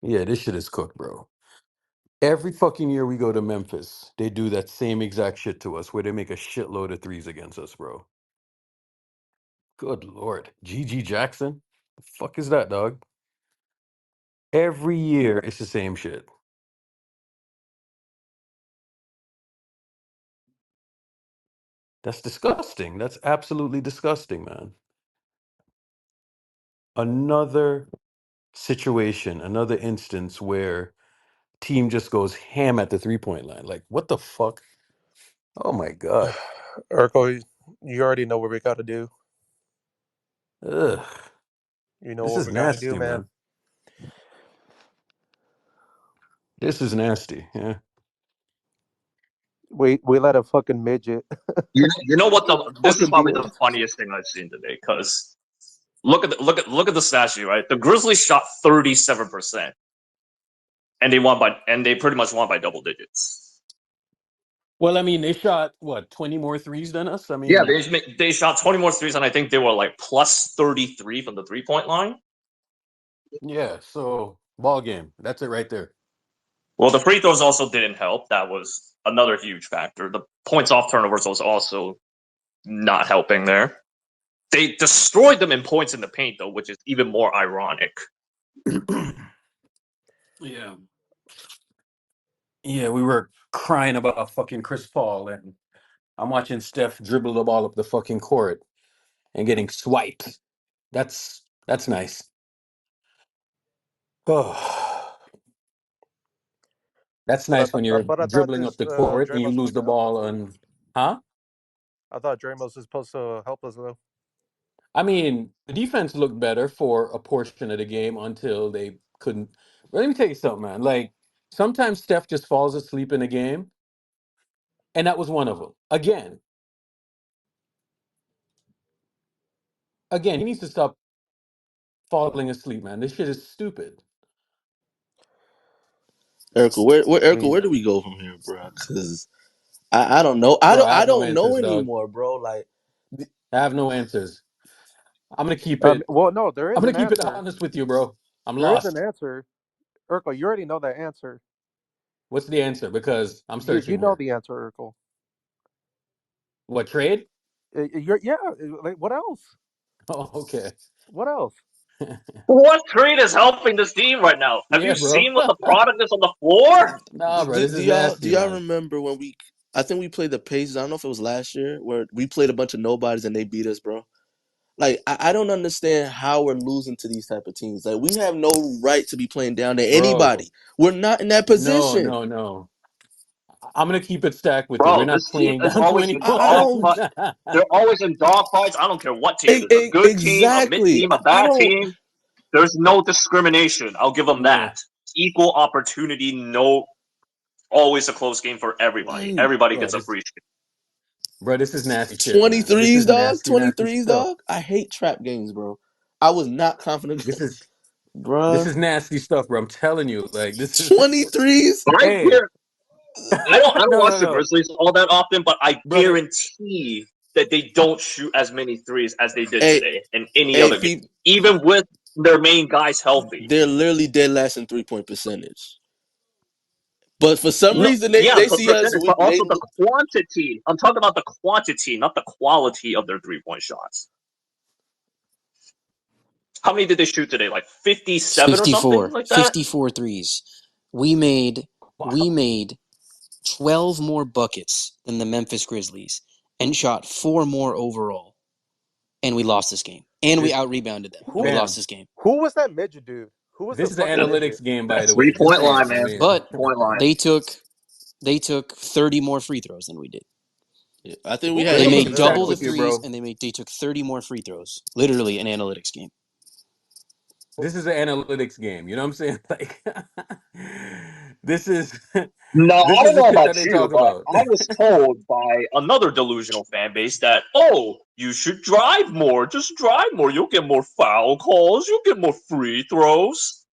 Yeah, this shit is cooked, bro. Every fucking year we go to Memphis, they do that same exact shit to us where they make a shitload of threes against us, bro. Good lord. GG Jackson? The fuck is that, dog? Every year it's the same shit. That's disgusting. That's absolutely disgusting, man. Another situation, another instance where team just goes ham at the 3-point line. Like, what the fuck? Oh my god. Urkel, you already know what we got to do. Ugh. You know This what is we got to do, nasty, man. man. This is nasty. Yeah. We let a fucking midget. You know what? This is Fucking beat probably the us. funniest thing I've seen today because look at the stat sheet, right? The Grizzlies shot 37%, and they pretty much won by double digits. Well, I mean, they shot what 20 more threes than us. I Yeah, mean, they shot 20 more threes, and I think they were like plus 33 from the 3-point line. yeah. So ball game. That's it right there. Well, the free throws also didn't help. That was another huge factor. The points off turnovers was also not helping there. They destroyed them in points in the paint, though, which is even more ironic. Yeah. Yeah, we were crying about fucking Chris Paul, and I'm watching Steph dribble the ball up the fucking court and getting swiped. That's nice. Oh, that's nice when you're But I thought dribbling up this the court and you Draymond's lose supposed the to help us, ball dude. on, huh? I thought Draymond's was supposed to help us though. I mean, the defense looked better for a portion of the game until they couldn't. But let me tell you something, man. Like sometimes Steph just falls asleep in a game, and that was one of them. Again, he needs to stop falling asleep, man. This shit is stupid. Erica, I Erica, where mean, do we go from here, bro? Because I don't know. bro, I I have no don't know answers, dog. anymore, bro. Like, I have no answers. I'm gonna keep it. Well, no, there I'm is gonna an keep it answer. honest with you, bro. I'm There is an lost. answer. Urkel, you already know that answer. What's the answer? Because I'm You searching know here. the answer, Urkel. What trade? Yeah. Like what else? Oh, okay. What else? What trade is helping this team right now? Have you Yeah, bro. seen what the product is on the floor? Nah, bro. This do is y'all nasty, do y'all man. remember when we? I think we played the Pacers. I don't know if it was last year where we played a bunch of nobodies and they beat us, bro. Like, I don't understand how we're losing to these type of teams. Like, we have no right to be playing down to Bro. anybody. We're not in that No, position. no, no. I'm gonna keep it stacked with you. We're Bro, not this team playing is down to always in anyone. I dog don't fight. They're always in dog fights. I don't care what team it is. A good team, a mid exactly. team, a I bad don't. team. There's no discrimination. I'll give them Yeah. that. Equal opportunity, no always a close game for everybody. Like, Everybody Bro, gets a free shot. this is nasty shit, man. This 23s, is dog. nasty, nasty 23s, stuff. dog. I hate trap games, bro. I was not confident, This is this bruh. is nasty stuff, bro. I'm telling you, like this is 23s. I hey. hear I don't No, watch no, the no. Grizzlies all that often, but I Brother. guarantee that they don't shoot as many threes as they did Hey, today in any hey, other game, people. even with their main guys healthy. They're literally dead last in 3-point percentage. But for some No, reason, yeah, they but see us. percentage, but They also the quantity. I'm talking about the quantity, not the quality of their 3-point shots. How many did they shoot today? Like 57 or something 54. like that? 54 threes. We made we Wow. made 12 more buckets than the Memphis Grizzlies and shot 4 more overall. And we lost this game. And we This out-rebounded them. And we Who lost man. this game. who was that midget dude? Who was the This is an fucking midget? analytics game, by That the way. Just 3-point line, saying. I man. mean, But Point line. they took 30 more free throws than we did. I think we Who had was They the let me eight keep made it total. stacked double the with you, threes bro. and they took 30 more free throws. Literally an analytics game. This is an analytics game. You know what I'm saying? Like this is No, this I is don't the know shit about that they you, talk but about. I was told by another delusional fan base that, oh, you should drive more. Just drive more. You'll get more foul calls. You'll get more free throws.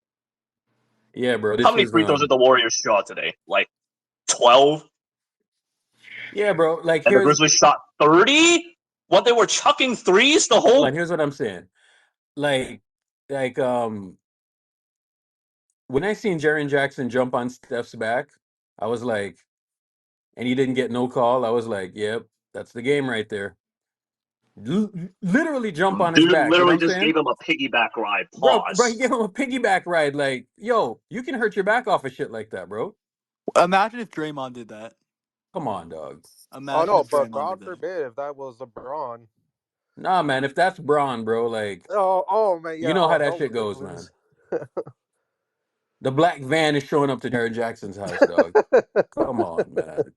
Yeah, bro. How This many is free throws did the Warriors shot today? Like 12? yeah, bro. Like And the Grizzlies shot 30? What, they were chucking threes the whole. here's what I'm saying. Like like when I seen Jaren Jackson jump on Steph's back, I was like, and he didn't get no call. I was like, yep, that's the game right there. Literally jump on his Dude back. You know literally what I'm just saying? gave him a piggyback ride. Bro, he Pause. gave him a piggyback ride. Like, yo, you can hurt your back off of shit like that, bro. Imagine if Draymond did that. Come on, dog. Oh Imagine no, if but Draymond God did that. forbid if that was LeBron. Nah, man, if that's Braun, bro, like, Oh man, you yeah. know how Oh, that those shit would goes, lose. man. The black van is showing up to Jaren Jackson's house, dog. Come on, man.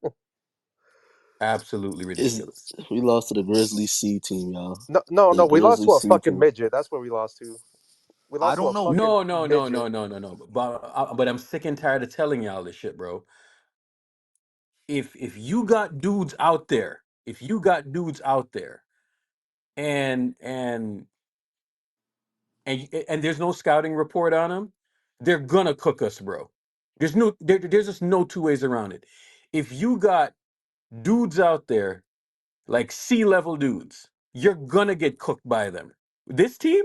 Absolutely ridiculous. We lost to the Grizzlies C team, y'all. No. The We lost to Grizzlies a C fucking team. midget. That's what we lost to. We I lost to don't a know. fucking midget. No. But I'm sick and tired of telling y'all this shit, bro. If you got dudes out there, and and and there's no scouting report on them, they're gonna cook us, bro. There's just no two ways around it. If you got dudes out there like C-level dudes, you're gonna get cooked by them. This team,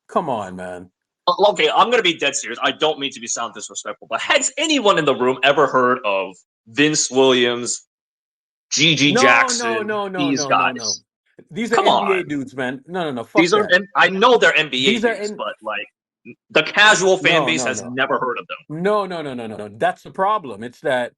come on, man. Okay, I'm gonna be dead serious. I don't mean to be sound disrespectful, but has anyone in the room ever heard of Vince Williams, G.G. No, Jackson, these no. guys? These are Come NBA on. dudes, man. No. Fuck These are, that. I know they're NBA These are dudes, in. but like the casual fan No, base no, has no. never heard of them. No. That's the problem. It's that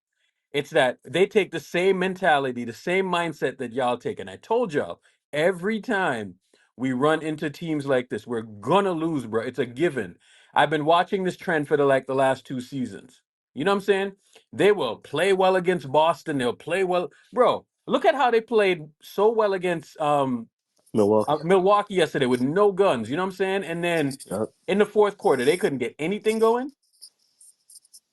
they take the same mentality, the same mindset that y'all take. And I told y'all, every time we run into teams like this, we're gonna lose, bro. It's a given. I've been watching this trend for the last 2 seasons. You know what I'm saying? They will play well against Boston. They'll play well. Bro, look at how they played so well against Milwaukee. Milwaukee yesterday with no guns. You know what I'm saying? And then Yep. in the fourth quarter, they couldn't get anything going.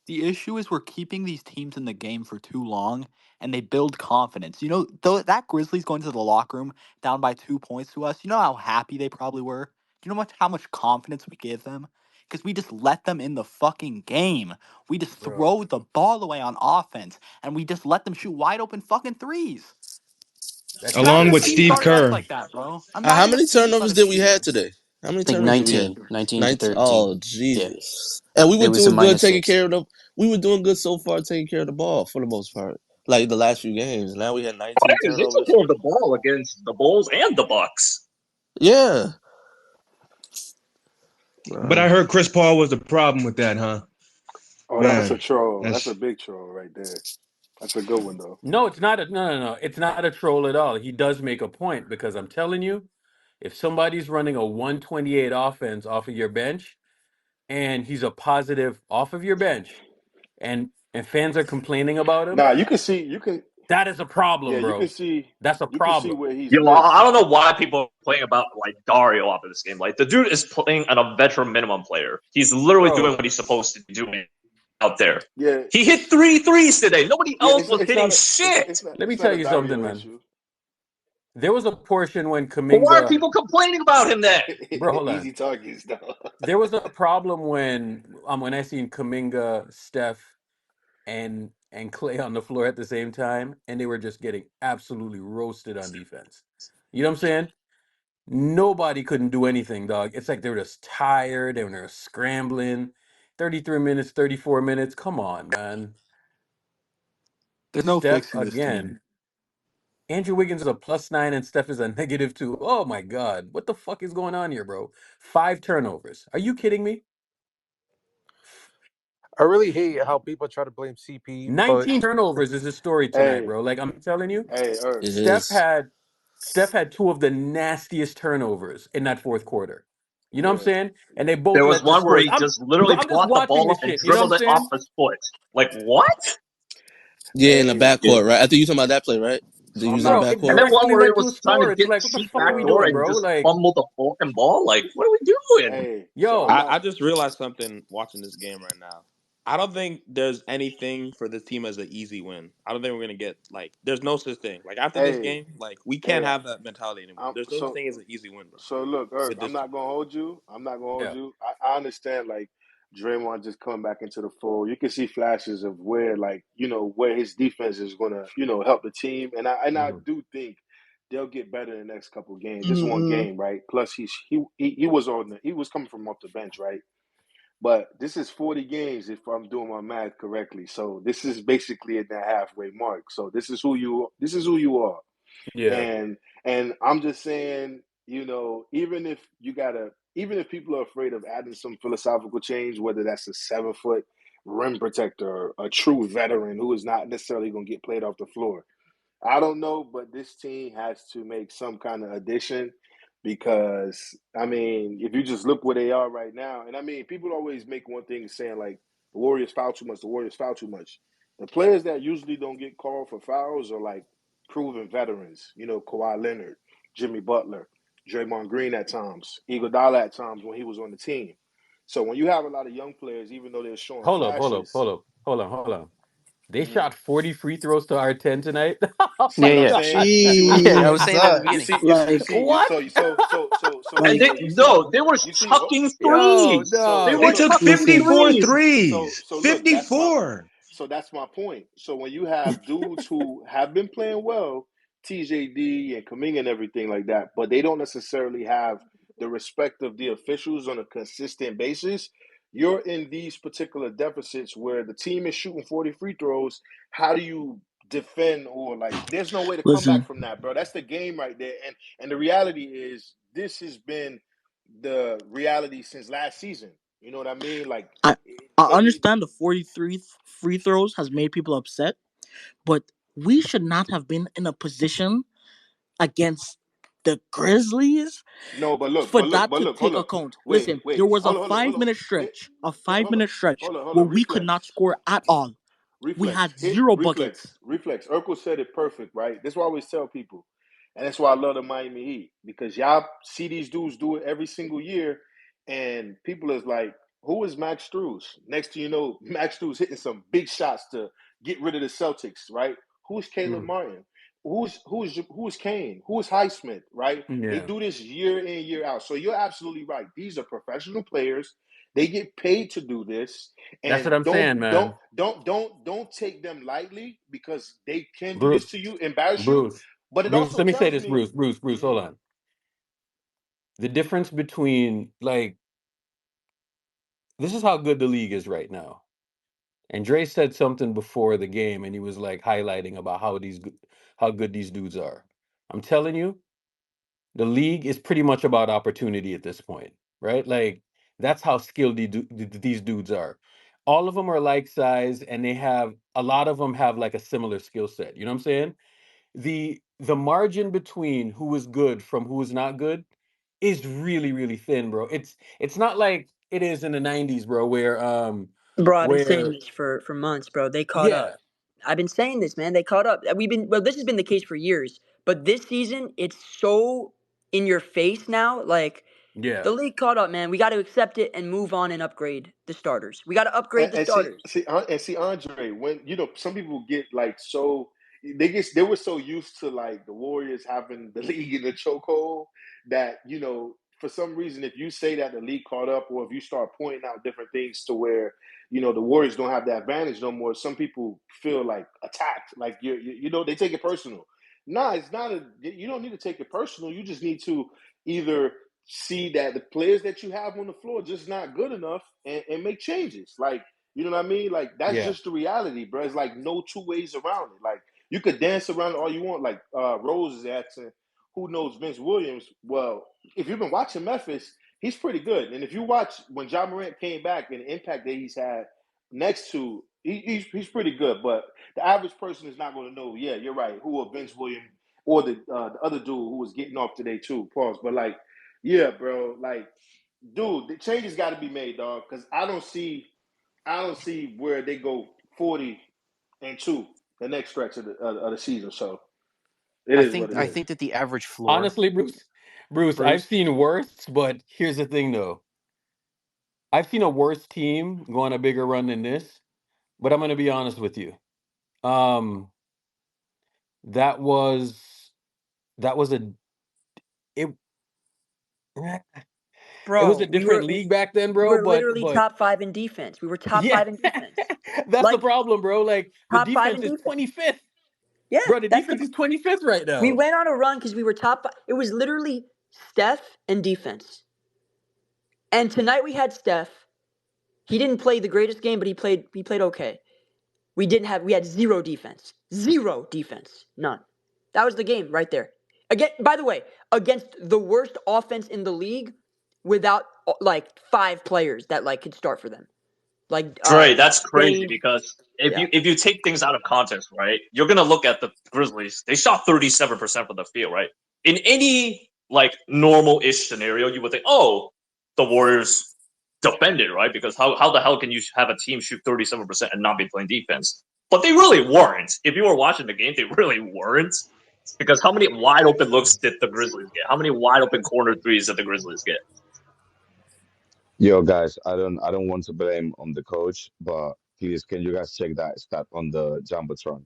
The issue is we're keeping these teams in the game for too long, and they build confidence. You know, though that Grizzlies going to the locker room down by 2 points to us. You know how happy they probably were. Do you know how much confidence we give them? Because we just let them in the fucking game. We just Bro. throw the ball away on offense, and we just let them shoot wide open fucking threes. That's just Imagine Along if with crazy, teams Steve man. started us Kerr. like that, bro. How Imagine if many teams turnovers started did we shooting have us. today? How many I think turnovers did we have? 19 to 13. Oh Yeah, Jesus! And we were it was a doing good taking -6. care of the. We were doing good so far taking care of the ball for the most part. Like the last few games. Now we had 19 They took turnovers. care of the ball against the Bulls and the Bucks. Yeah. But I heard Chris Paul was the problem with that, huh? Oh, that's a Man, troll. That's a that's big troll right there. That's a good one though. No, it's not a no. It's not a troll at all. He does make a point because I'm telling you, if somebody's running a 128 offense off of your bench and he's a positive off of your bench and fans are complaining about him, Nah, you can see. You can. that is a Yeah, problem, you can bro. see. That's a You can see problem. where he's Yo, I missed. don't know why people are playing about like Dario off of this game. Like the dude is playing at a veteran minimum player. He's literally doing Bro, what he's supposed to be doing out there. Yeah, He hit 3 threes today. Nobody yeah. else was It's hitting not a. shit. let me It's not tell a you something, Dario man. issue. There was a portion when But why are Kaminga, people complaining about him then? bro, hold on. Easy targets though. There was a problem when I seen Kaminga, Steph, and Clay on the floor at the same time, and they were just getting absolutely roasted on defense. You know what I'm saying? Nobody couldn't do anything, dog. It's like they were just tired, they were scrambling. 33 minutes, 34 minutes. Come on, man. There's no Steph fixing this team. again. Andrew Wiggins is a +9 and Steph is a -2. Oh my God. What the fuck is going on here, bro? 5 turnovers. Are you kidding me? I really hate how people try to blame CP, but 19 turnovers is the story tonight, Hey, bro. Like I'm telling you, hey, Earth. It Steph is. had Steph had two of the nastiest turnovers in that fourth quarter. You know what I'm Yeah, saying? And they both There was led to one where scores. he just literally I'm just brought the watching ball this up and shit. You know what I'm dribbled it off saying? his foot. Like what? Yeah, in the hey. backcourt, right? I think you talking about that play, right? They So I'm use in the not. Bro, it And backcourt. then one directly where he led to a was trying to score. It's get like, what the cheap fuck are we backdoor doing, and bro? just Like, fumbled the fucking ball. Like what are we doing? Hey, so I'm yo, not. I just realized something watching this game right now. I don't think there's anything for this team as an easy win. I don't think we're gonna get like there's no such thing. Like after this Hey, game, like we can't hey. have that mentality anymore. I'm There's no such so. thing as an easy win, bro. So look, Earth, With I'm this not team. gonna hold you. I'm not gonna hold yeah. you. I understand like Draymond just coming back into the fold. You can see flashes of where like, where his defense is gonna, help the team. And I Mhm. do think they'll get better in the next couple of games. This one Mm-hmm. game, right? Plus he was coming from off the bench, right? But this is 40 games if I'm doing my math correctly. So this is basically at that halfway mark. So this is who you are. Yeah. And I'm just saying, even if people are afraid of adding some philosophical change, whether that's a 7 foot rim protector, a true veteran who is not necessarily going to get played off the floor, I don't know, but this team has to make some kind of addition because, I mean, if you just look where they are right now, and I mean, people always make one thing saying, like, the Warriors foul too much, the Warriors foul too much. The players that usually don't get called for fouls are, like, proven veterans, Kawhi Leonard, Jimmy Butler, Draymond Green at times, Iguodala at times when he was on the team. So when you have a lot of young players, even though they're showing Hold up, hold up, flashes, hold up, hold on. They mhm. shot 40 free throws to our 10 tonight. Oh See Yeah, what my I'm yeah, saying? god. You see what I'm yeah. I saying? was saying that in the You beginning. see, Jesus. you see, you Like, see, you What? like you see, No, they were you see. chucking Yo, threes. They dog. they were Look, took chucking fifty-four so, threes. threes. look, Fifty-four. that's my point. So when you have dudes who have been playing well, TJD and Kaminga and everything like that, but they don't necessarily have the respect of the officials on a consistent basis, you're in these particular deficits where the team is shooting 40 free throws. How do you defend, or like there's no way to come back Listen, from that, bro? That's the game right there. And the reality is this has been the reality since last season. You know what I mean? Like I I but understand the 43 free throws has made people upset, but we should not have been in a position against the Grizzlies no, for that but to look, hold take up. account. Wait, Listen, there wait, was a hold on, hold on, hold five on. minute Here, stretch, hold on, where we could reflex. not score at all. We Reflex. had zero buckets. Reflex. Urkel said it perfect, right? That's why I always tell people. And that's why I love the Miami Heat. Because y'all see these dudes do it every single year. And people is like, who is Max Struz? Next to Max Struz hitting some big shots to get rid of the Celtics, right? Who's Caleb Mm, Martin? Who's Kane? Who's Highsmith, right? They yeah. do this year in, year out. So you're absolutely right. These are professional players. They get paid to do this, That's what and I'm saying, man. don't take them lightly because they can do this Bruce. to you, embarrass you. Bruce. But it Bruce, also let me say tells this, me, Bruce, hold mhm, on. The difference between like this is how good the league is right now. And Dre said something before the game, and he was like highlighting about how good these dudes are. I'm telling you, the league is pretty much about opportunity at this point, right? Like that's how skilled these dudes are. All of them are like size, and they have a lot of them have like a similar skill set. You know what I'm saying? The margin between who is good from who is not good is really really thin, bro. It's not like it is in the 90s, bro, Bro, I've been saying where this for months, bro. They caught up. yeah, I've been saying this, man. They caught up. This has been the case for years, but this season it's so in your face now. Like yeah. the league caught up, man. We got to accept it and move on and upgrade the starters. We got to upgrade the and starters. see Andre, when some people get like so they were so used to like the Warriors having the league in the chokehold that for some reason if you say that the league caught up, or if you start pointing out different things to where the Warriors don't have that advantage no more, some people feel like attacked, like they take it personal. Nah, it's not you don't need to take it personal. You just need to either see that the players that you have on the floor just not good enough, and make changes. Like, you know what I mean? Like, that's Yeah. just the reality, bro. It's like no two ways around it. Like, you could dance around it all you want. Like, Rose is asking, who knows Vince Williams? Well, if you've been watching Memphis, he's pretty good. And if you watch when Ja Morant came back and the impact that he's had next to, he's pretty good. But the average person is not going to know, yeah, you're right, who are Vince Williams or the other dude who was getting off today too. Pause. But like, yeah, bro. Like, dude, the changes got to be made, dog. Because I don't see where they go 40-2 the next stretch of the season. So it is what it I is. think that the average floor, Honestly, Bruce, I've Bruce. seen worse, but here's the thing though. I've seen a worse team go on a bigger run than this, but I'm gonna be honest with you. Um, that was that was a it it was a Bro, different league back then, we bro, were but literally top 5 in defense. We were top yeah. 5 in defense. That's the Like problem, bro. Like the top 5 defense in is defense. 25th. Yeah, Bro, the that's defense is 25th right we now. went on a run because we were top. It was literally Steph and defense. And tonight we had Steph. He didn't play the greatest game, but he played okay. We had zero defense. Zero defense. None. That was the game right there. Again, by the way, against the worst offense in the league without like 5 players that like could start for them. Like Dre, that's crazy Dave, because if yeah. you take things out of context, right, you're gonna look at the Grizzlies. They shot 37% from the field, right? In any like normal-ish scenario, you would think, oh, the Warriors defended, right? Because how the hell can you have a team shoot 37% and not be playing defense? But they really weren't. If you were watching the game, they really weren't. Because how many wide open looks did the Grizzlies get? How many wide open corner threes did the Grizzlies get? Yo, guys, I don't want to blame on the coach, but please, can you guys check that stat on the jumbotron?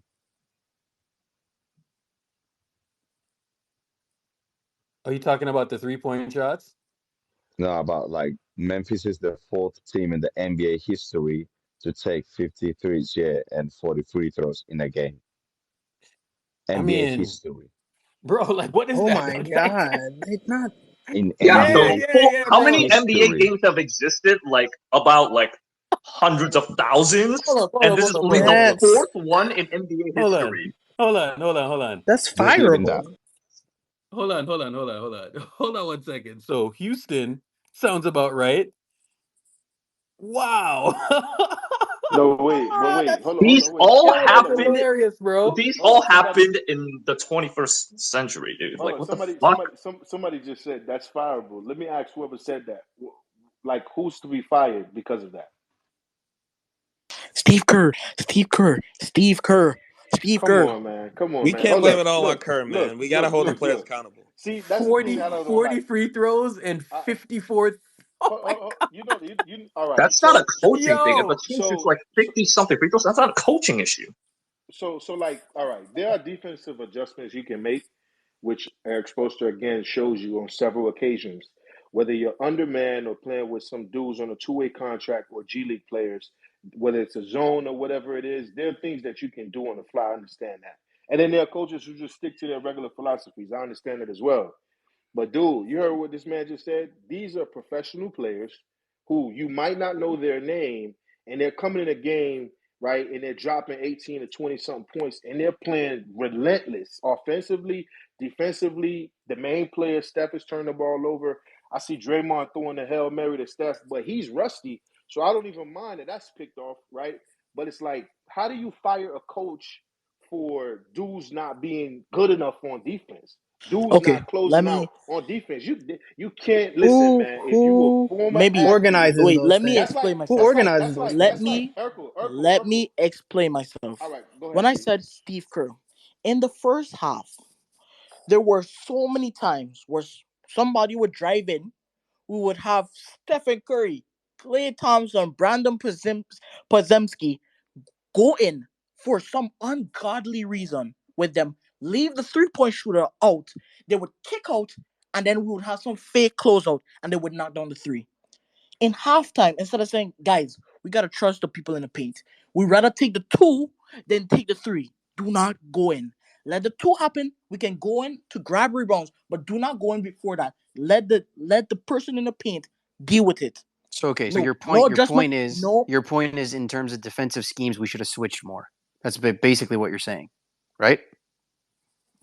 Are you talking about the 3-point shots? No, about like Memphis is the fourth team in the NBA history to take 53 and 40 free throws in a game. I NBA mean, history. bro, like what is Oh that? my Like, god. It's not In Yeah, yeah, NBA yeah, yeah, how many bro. NBA history. games have existed? Like about like hundreds of thousands, and this is only the That's fourth one in NBA Hold on. history. Hold on, hold on, hold on. that's Just leaving that. fireable. Hold on, hold on, hold on, hold on. Hold on 1 second. So Houston sounds about right. Wow. No, wait, but wait, That's, hold These on, wait, all yo, hold that's on, wait. happened. hilarious, bro. These Hold all on, somebody, happened in the 21st century, dude. hold Like, on, what the somebody, fuck? somebody just said that's fireable. Let me ask whoever said that. Like, who's to be fired because of that? Steve Kerr. Steve Kerr. Steve Kerr. Steve Come Kerr. on, man. Come on, We man. can't Oh, blame look, it all on look, Kerr, look, man. We gotta look, hold the look, players look. accountable. See, that's the thing 40, I don't 40 like. free throws and I, 54. Oh my god. you know, you all right. That's not a coaching thing. If a Yo. team shoots like 50 something free throws, that's not a coaching issue. So, like, all right, there are defensive adjustments you can make, which Eric Spoelstra again shows you on several occasions. Whether you're undermanned or playing with some dudes on a two-way contract or G League players, whether it's a zone or whatever it is, there are things that you can do on the fly. I understand that. And then there are coaches who just stick to their regular philosophies. I understand it as well. But dude, you heard what this man just said? These are professional players who you might not know their name, and they're coming in a game, right? And they're dropping 18 to 20 something points, and they're playing relentless offensively, defensively. The main player, Steph, is turning the ball over. I see Draymond throwing the Hail Mary to Steph, but he's rusty. So I don't even mind that that's picked off, right? But it's like, how do you fire a coach for dudes not being good enough on defense? Dude's Okay, not let closing out me on defense. You can't listen, who man. If you a who former maybe athlete, organizes wait, those let me things? that's like explain Who myself. organizes those Let things? that's like me let Urkel. me explain myself. All right, go When ahead, I Steve. said Steve Kerr, in the first half, there were so many times where somebody would drive in, we would have Stephen Curry, Klay Thompson, Brandon Pozemski go in for some ungodly reason with them, leave the 3-point shooter out. They would kick out, and then we would have some fake closeout, and they would knock down the three. In halftime, instead of saying, guys, we got to trust the people in the paint, we rather take the 2 than take the 3. Do not go in. Let the 2 happen. We can go in to grab rebounds, but do not go in before that. Let the person in the paint deal with it. So okay, so No, your no point adjustment. No, your point is in terms of defensive schemes we should have switched more. That's basically what you're saying, right?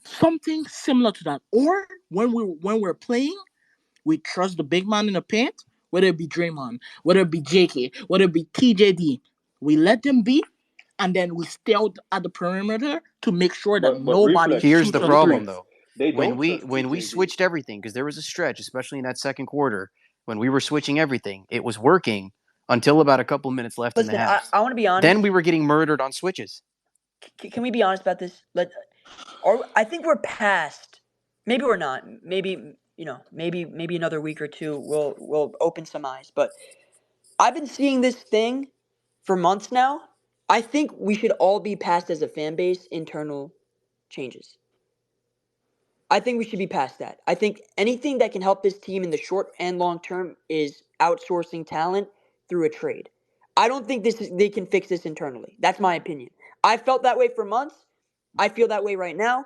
something similar to that. Or when we're playing, we trust the big man in the paint, whether it be Draymond, whether it be JK, whether it be TJD. We let them be, and then we stay out at the perimeter to make sure that But nobody reflex, Here's shoots the a problem three. though. they When don't we trust when we TJD. switched everything, because there was a stretch, especially in that second quarter, when we were switching everything, it was working until about a couple minutes left in the Listen, half. I want to be honest. Then we were getting murdered on switches. Can we be honest about this? I think we're past. Maybe we're not. Maybe maybe another week or two will open some eyes. But I've been seeing this thing for months now. I think we should all be past as a fan base internal changes. I think we should be past that. I think anything that can help this team in the short and long term is outsourcing talent through a trade. I don't think they can fix this internally. That's my opinion. I felt that way for months. I feel that way right now.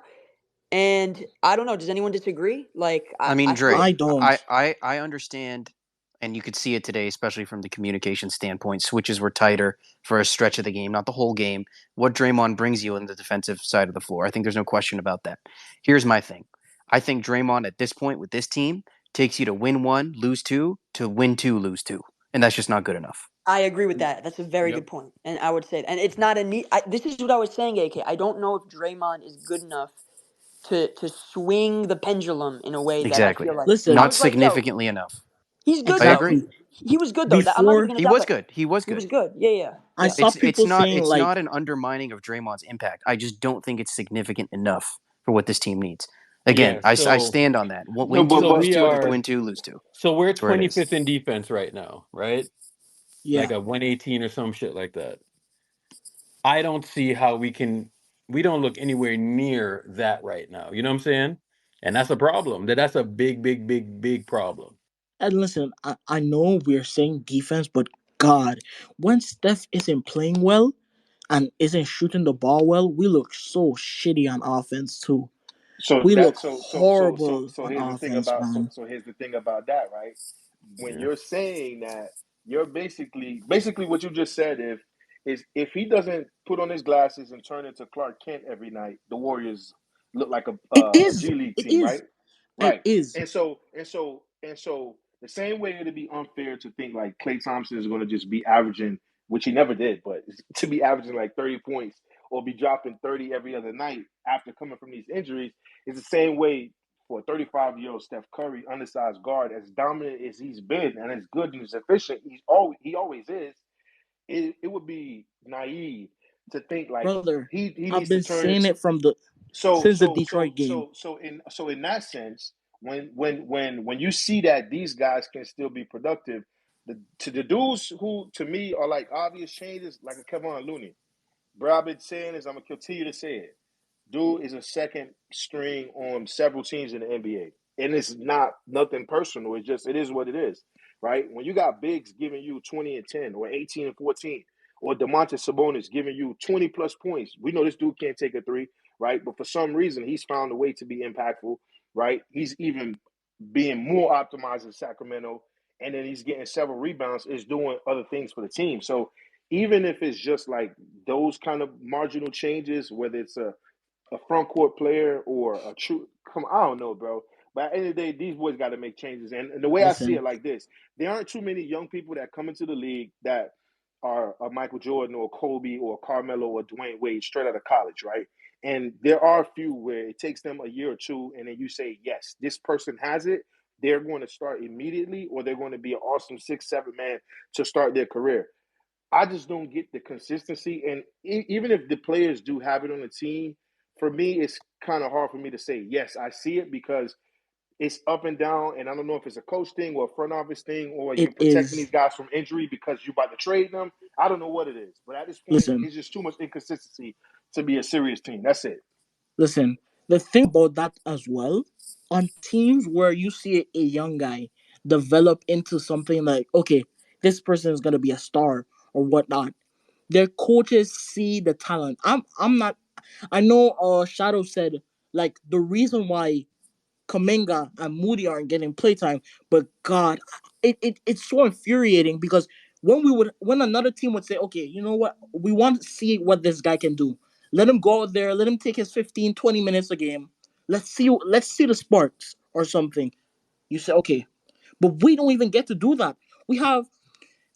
And I don't know. Does anyone disagree? Like I I mean, feel Dre, I don't. I understand And you could see it today, especially from the communication standpoint. Switches were tighter for a stretch of the game, not the whole game. What Draymond brings you in the defensive side of the floor, I think there's no question about that. Here's my thing. I think Draymond at this point with this team takes you to win 1, lose 2, to win 2, lose 2. And that's just not good enough. I agree with that. That's a very Yep. good point. And I would say, and it's not a need. This is what I was saying, AK. I don't know if Draymond is good enough to swing the pendulum in a way that I Exactly. feel like. I Listen, Not was like, yo, significantly enough. he's good I though. agree. exactly. He was good though. I'm not Before even gonna He doubt was that. good. He was He good. was good. Yeah, yeah, I yeah. saw people saying It's like, not an undermining of Draymond's impact. I just don't think it's significant enough for what this team needs. Again, Yeah. I So stand on that. No, Win but 2, so but lose we 2, but are win 2, lose 2. so we're That's where it is. 25th in defense right now, right? Like yeah. a 118 or some shit like that. I don't see how we don't look anywhere near that right now. You know what I'm saying? And that's a problem. That's a big, big, big, big problem. And listen, I know we're saying defense, but God, when Steph isn't playing well and isn't shooting the ball well, we look so shitty on offense too. so We look that horrible on here's the thing offense, about man. here's the thing about that, right? When Yeah. you're saying that, you're basically what you just said, if he doesn't put on his glasses and turn into Clark Kent every night, the Warriors look like It a is. G League It team, right? is. It Right. is. And so the same way it'd be unfair to think like Klay Thompson is going to just be averaging, which he never did, but to be averaging like 30 points or be dropping 30 every other night after coming from these injuries is the same way for a 35-year-old Steph Curry, undersized guard, as dominant as he's been and as good and as efficient he always is. It would be naive to think like Brother, he I've needs to been turn. saying it from the So since the so Detroit so game. so in that sense, when you see that these guys can still be productive, to the dudes who to me are like obvious changes, like a Kevon Looney. Bro, I've been saying this, I'm gonna continue to say it. Dude is a second string on several teams in the NBA. And it's not nothing personal. It's just it is what it is. Right? When you got bigs giving you 20 and 10 or 18 and 14, or DeMontis Sabonis giving you 20 plus points, we know this dude can't take a three, right? But for some reason, he's found a way to be impactful, right? He's even being more optimized in Sacramento, and then he's getting several rebounds, is doing other things for the team. So even if it's just like those kind of marginal changes, whether it's a front court player or a true I don't know, bro. But at the end of the day, these boys got to make changes. And the way I see Listen, it like this, there aren't too many young people that come into the league that are a Michael Jordan or Kobe or Carmelo or Dwayne Wade straight out of college, right? And there are a few where it takes them a year or two, and then you say, yes, this person has it. They're going to start immediately, or they're going to be an awesome 6, 7 man to start their career. I just don't get the consistency. And even if the players do have it on the team, for me, it's kind of hard for me to say, yes, I see it because it's up and down. And I don't know if it's a coach thing or a front office thing or you're it protecting these is. guys from injury because you're about to trade them. I don't know what it is. But at this point, Listen, it's just too much inconsistency to be a serious team. That's it. listen. The thing about that as well, on teams where you see a young guy develop into something like, okay, this person is gonna be a star or whatnot. Their coaches see the talent. I'm not. I know. Shadow said like the reason why Kaminga and Moody aren't getting playtime. But God, it's so infuriating because when another team would say, okay, you know what, we want to see what this guy can do. Let him go out there, let him take his 15, 20 minutes a game. Let's see the sparks or something. You say, okay. But we don't even get to do that. We have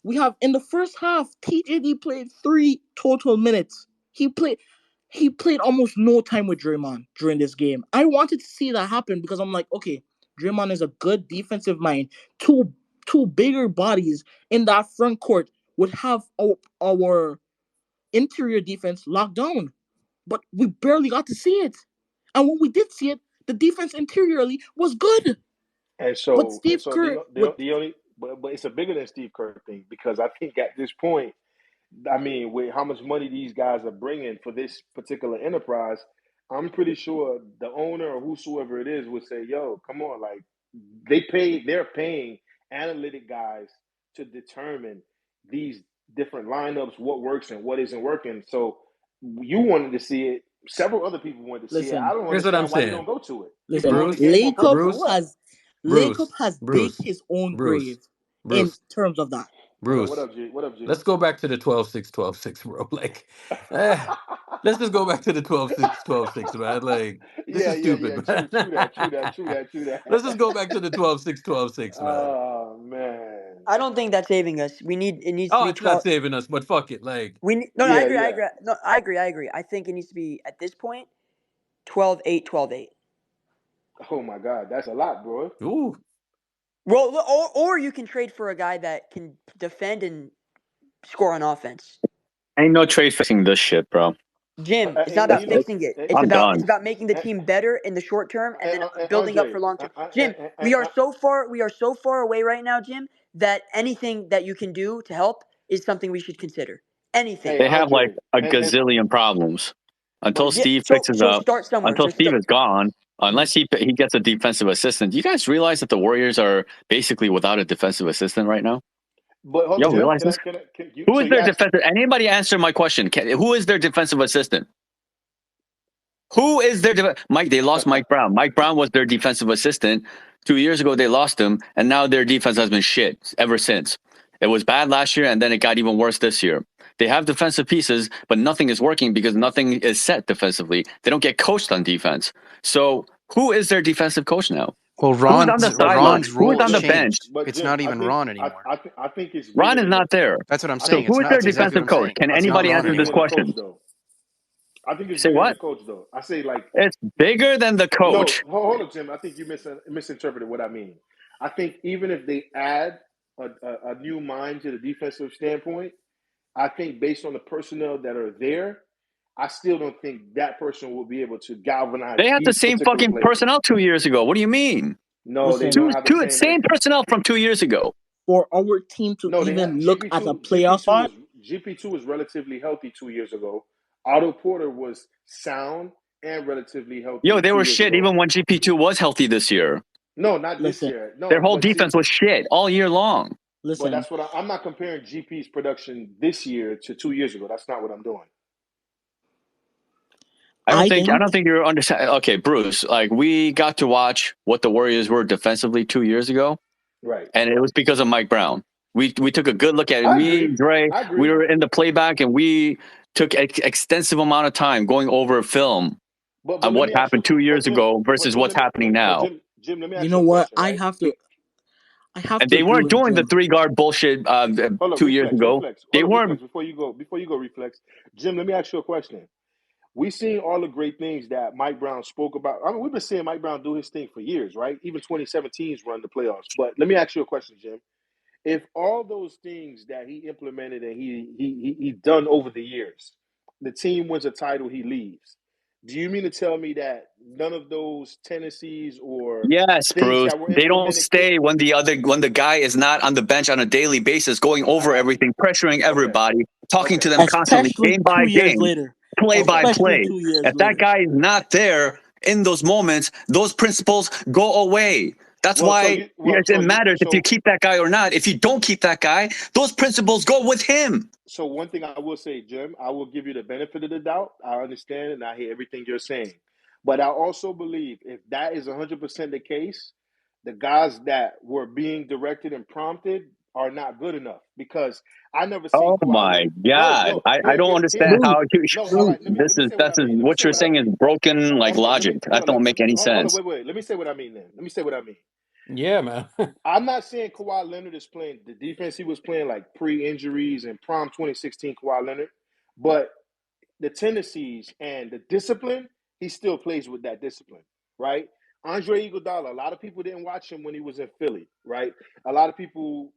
we have in the first half, TJD played 3 total minutes. He played almost no time with Draymond during this game. I wanted to see that happen because I'm like, okay, Draymond is a good defensive mind. Two bigger bodies in that front court would have our interior defense locked down. But we barely got to see it. And when we did see it, the defense interiorly was good. And But so and Steve so Kerr with the only but it's a bigger than Steve Kerr thing because I think at this point, I mean, with how much money these guys are bringing for this particular enterprise, I'm pretty sure the owner or whosoever it is would say, "Yo, come on, like they're paying analytic guys to determine these different lineups, what works and what isn't working." So you wanted to see it. Several other people wanted to see it. I listen, don't Here's what I'm understand why you saying. don't go to it. If you listen. want the Bruce, game more Lacob perfect, for Bruce, what? has Lacob Bruce, has dig Bruce, his own Bruce, grave in Bruce, terms of that. What Bruce. up, G? What up, G? Let's go back to the 12-6, 12-6, bro. Like, eh, let's just go back to the 12-6, 12-6, man. Like, this is Yeah. stupid, man. True that. True that. Let's just go back to the 12-6, 12-6, man. Oh man. I don't think that's saving us. It needs to Oh, be it's not 12. saving us, but fuck it. Like, No, I Yeah, agree. I yeah. agree. No, I agree. I agree. I think it needs to be at this point 12-8, 12-8. Oh my God, that's a lot, bro. ooh, Well, or you can trade for a guy that can defend and score on offense. Ain't no trade fixing this shit, bro. Jim, it's not And That, about you know, fixing it. and, I'm It's done. about making the team better in the short term and then building up Andre, for long term. Jim, we are so far away right now, Jim, that anything that you can do to help is something we should consider. Anything. hey They have like Andre, a and gazillion problems but until Yeah. Steve So fixes so up. start somewhere. Until Steve is gone, Mhm. unless he gets a defensive assistant. Do you guys realize that the Warriors are basically without a defensive assistant right now? But hold Y'all on, Jim. realize this? Can you? Who So is you their asked. defensive? Anybody answer my question? Who is their defensive assistant? Who is their Mike? They lost Mike Brown. Mike Brown was their defensive assistant 2 years ago. They lost him, and now their defense has been shit ever since. It was bad last year, and then it got even worse this year. They have defensive pieces, but nothing is working because nothing is set defensively. They don't get coached on defense. So who is their defensive coach now? Well, Who's on the sideline? Ron's Who is role on the bench? changed. But It's Jim, not even Ron anymore. I think it's Ron bigger is than the. not there. That's what I'm I So saying. think It's who is not. their That's exactly what defensive I'm coach? saying. Can It's not anybody it's Ron answer bigger this than the anymore. coach question? though. I think it's Say bigger than what? the coach though. I say like It's bigger than the no. coach. Hold on, Jim. I think you misinterpreted what I mean. I think even if they add a new mind to the defensive standpoint, I think based on the personnel that are there, I still don't think that person will be able to galvanize They had the these same particular fucking players. personnel 2 years ago. What do you mean? No, they Listen, don't have the same. Same personnel from 2 years ago. for our team to No, they even had look GP at a two. playoff spot, GP two was relatively healthy 2 years ago. Otto Porter was sound and relatively Yo, healthy they two were years shit ago. even when GP2 was healthy this year. No, not this listen, year. Their No, whole but see, defense was shit all year long. but listen. that's what I'm not comparing GP's production this year to 2 years ago. That's not what I'm doing. I I think don't think you're understanding. Okay, Bruce, like we got to watch what the Warriors were defensively 2 years ago, Right. and it was because of Mike Brown. We took a good look at it. I Me, agree. Dre, I we agree. were in the playback and we took extensive amount of time going over film But on let what me ask you. happened two But years Jim. ago But versus Jim. what's happening now. Jim. Let me you ask know you a what question. Right. I have And to they agree weren't with doing the Jim. three guard bullshit Hold on. 2 years Reflex. ago. Reflex. They Hold on. weren't. Reflex. Before you go. Reflex. Jim. Let me ask you a question. We seen all the great things that Mike Brown spoke about. I mean, we've been seeing Mike Brown do his thing for years, right? Even 2017's run the playoffs. But let me ask you a question, Jim. If all those things that he implemented and he done over the years, the team wins a title, he leaves. Do you mean to tell me that none of those tendencies or Yes, things Bruce. that were They don't implemented could? stay when the guy is not on the bench on a daily basis, going I over got you. everything, pressuring Okay. everybody, talking Okay. to them constantly, Especially game two by years game, later. play by Okay. Especially play. 2 years If that later. guy is not there in those moments, those principles go away. That's Well, so why you well, it so you matters if you so keep that guy or not. If you don't keep that guy, those principles go with him. So one thing I will say, Jim, I will give you the benefit of the doubt. I understand and I hear everything you're saying. But I also believe if that is 100% the case, the guys that were being directed and prompted are not good enough because I never seen Oh Kawhi my Leonard. No, God. no, I don't hear understand me. Bruce, how you, No, all Bruce, right. this Let me is, say what that's I mean. Let me what say you're what I saying is mean. broken like Hold on. logic. That Hold on. don't make any Hold on. sense. Wait. Let me say what I mean. Then let me say what I mean. yeah, man. I'm not saying Kawhi Leonard is playing the defense he was playing like pre-injuries and prom 2016 Kawhi Leonard, but the tendencies and the discipline, he still plays with that discipline, right? Andre Iguodala, a lot of people didn't watch him when he was in Philly, right? A lot of people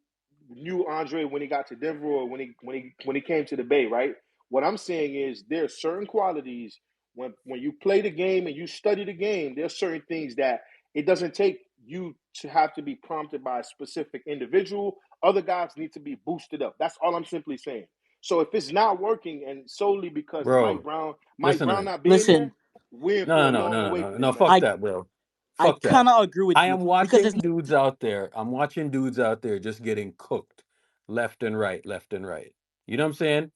knew Andre when he got to Denver or when he came to the Bay, right? What I'm saying is there are certain qualities when you play the game and you study the game, there's certain things that it doesn't take you to have to be prompted by a specific individual. Other guys need to be boosted up. That's all I'm simply saying. So if it's not working and solely because Bro, Mike listen to Brown me. not being listen, there, we're in for No, a no, no, long no, way no, no, from no. this man. Fuck I that, bro. I Fuck that. cannot agree with I you am because watching it's dudes out there. I'm watching dudes out there just getting cooked left and right, left and right. You know what I'm saying?